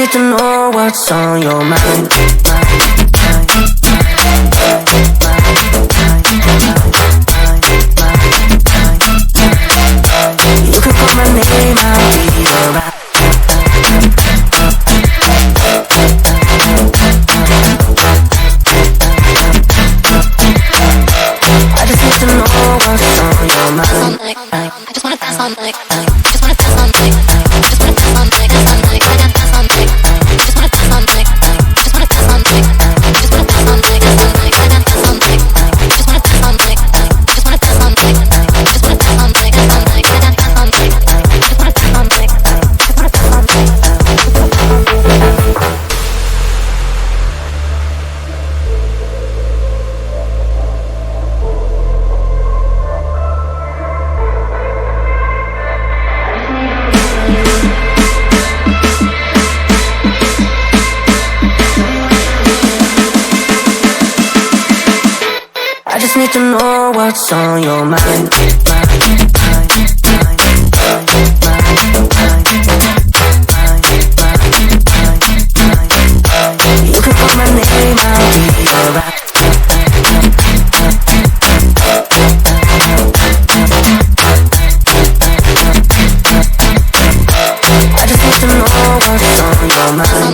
need to know what's on your mind. You can call my name, I'll be alright. I just need to know what's on your mind. I just wanna dance all night. I just wanna dance all night. I just wanna dance all night. Dance all night. I gotta dance all night. I just wanna dance all night. I just wanna dance all night. I just wanna dance all night. Dance all night. I gotta dance all night. I just wanna dance all night. I just wanna dance all night. I just wanna dance all night. Dance all night. I gotta dance all night. I just wanna dance all night. I just wanna dance all night. I just need to know what's on your mind. You can call my name, I'll be alright. I just need to know what's on your mind.